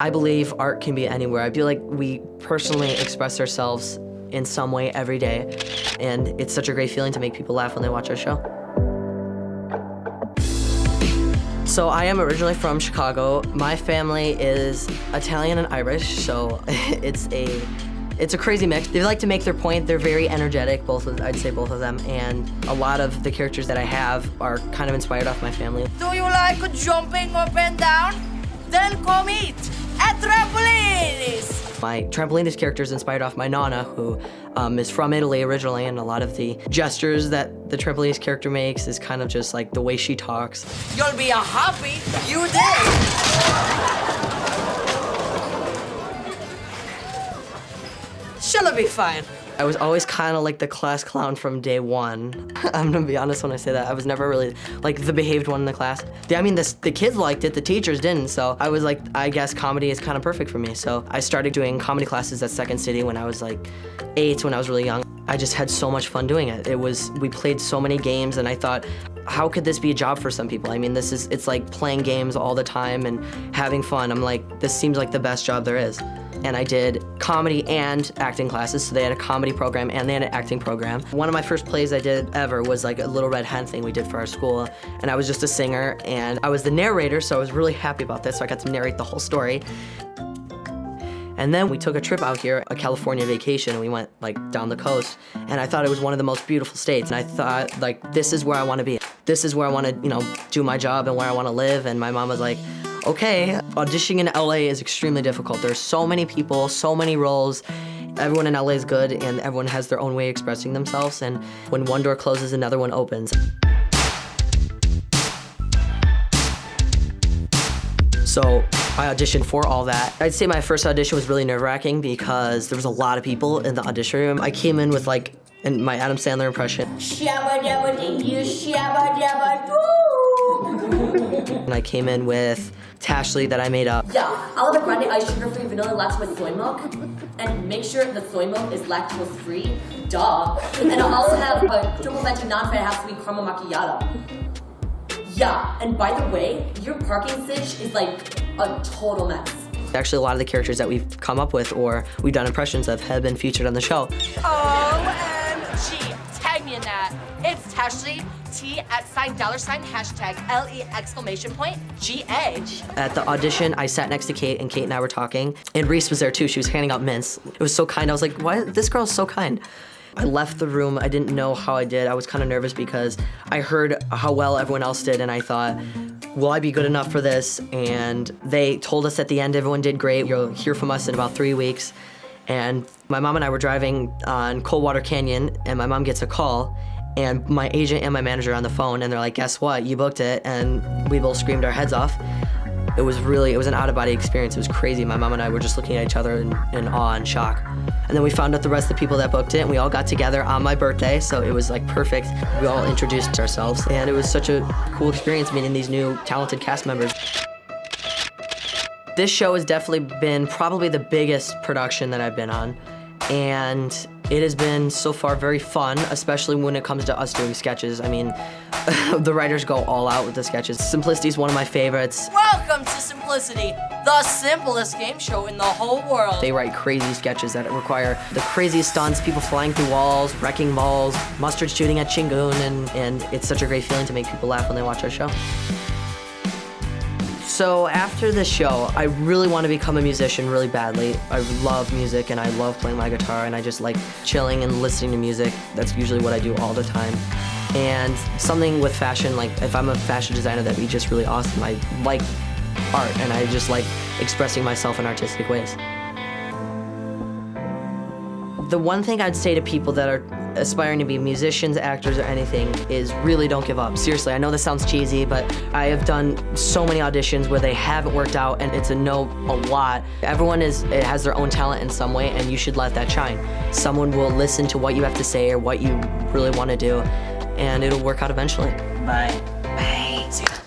I believe art can be anywhere. I feel like we personally express ourselves in some way every day, and it's such a great feeling to make people laugh when they watch our show. So I am originally from Chicago. My family is Italian and Irish, so it's a crazy mix. They like to make their point. They're very energetic, I'd say both of them, and a lot of the characters that I have are kind of inspired off my family. Do you like jumping up and down? Then come eat at Trampolinis! My Trampolinis character is inspired off my Nana, who is from Italy originally, and a lot of the gestures that the Trampolinis character makes is kind of just like the way she talks. You'll be happy you did! She'll be fine. I was always kind of like the class clown from day one. I'm gonna be honest when I say that. I was never really like the behaved one in the class. I mean, the kids liked it, the teachers didn't, so I was like, I guess comedy is kind of perfect for me. So I started doing comedy classes at Second City when I was like 8, when I was really young. I just had so much fun doing it. We played so many games, and I thought, how could this be a job for some people? I mean, it's like playing games all the time and having fun. I'm like, this seems like the best job there is. And I did comedy and acting classes, so they had a comedy program and they had an acting program. One of my first plays I did ever was like a Little Red Hen thing we did for our school, and I was just a singer, and I was the narrator, so I was really happy about this, so I got to narrate the whole story. And then we took a trip out here, a California vacation, and we went like down the coast, and I thought it was one of the most beautiful states, and I thought, like, this is where I want to be. This is where I want to, do my job and where I want to live, and my mom was like, okay, auditioning in LA is extremely difficult. There's so many people, so many roles. Everyone in LA is good, and everyone has their own way of expressing themselves, and when one door closes, another one opens. So I auditioned for All That. I'd say my first audition was really nerve-wracking because there was a lot of people in the audition room. I came in with like my Adam Sandler impression. Shabba dabba dee, shabba dabba doo. And I came in with Tashley that I made up. Yeah, I'll have a grande iced sugar-free vanilla latte with soy milk, and make sure the soy milk is lactose-free. Duh. And I'll also have a triple venti non-fat half-sweet caramel macchiato. Yeah, and by the way, your parking sitch is like a total mess. Actually, a lot of the characters that we've come up with or we've done impressions of have been featured on the show. OMG, tag me in that. It's Tashley, T @$, LE exclamation point, GA. At the audition, I sat next to Kate, and Kate and I were talking, and Reese was there too. She was handing out mints. It was so kind. I was like, why, this girl's so kind. I left the room. I didn't know how I did. I was kind of nervous because I heard how well everyone else did, and I thought, will I be good enough for this? And they told us at the end everyone did great. You'll hear from us in about 3 weeks. And my mom and I were driving on Coldwater Canyon, and my mom gets a call, and my agent and my manager are on the phone, and they're like, guess what? You booked it. And we both screamed our heads off. It was an out-of-body experience. It was crazy. My mom and I were just looking at each other in awe and shock. And then we found out the rest of the people that booked it, and we all got together on my birthday, so it was like perfect. We all introduced ourselves, and it was such a cool experience meeting these new talented cast members. This show has definitely been probably the biggest production that I've been on, and it has been so far very fun, especially when it comes to us doing sketches. I mean, the writers go all out with the sketches. Simplicity is one of my favorites. Welcome to Simplicity, the simplest game show in the whole world. They write crazy sketches that require the craziest stunts, people flying through walls, wrecking malls, mustard shooting at Chingoon, and it's such a great feeling to make people laugh when they watch our show. So after this show, I really want to become a musician really badly. I love music, and I love playing my guitar, and I just like chilling and listening to music. That's usually what I do all the time. And something with fashion, like if I'm a fashion designer, that'd be just really awesome. I like art, and I just like expressing myself in artistic ways. The one thing I'd say to people that are aspiring to be musicians, actors, or anything is really don't give up. Seriously, I know this sounds cheesy, but I have done so many auditions where they haven't worked out, and it's a no a lot. Everyone has their own talent in some way, and you should let that shine. Someone will listen to what you have to say or what you really want to do, and it'll work out eventually. Bye.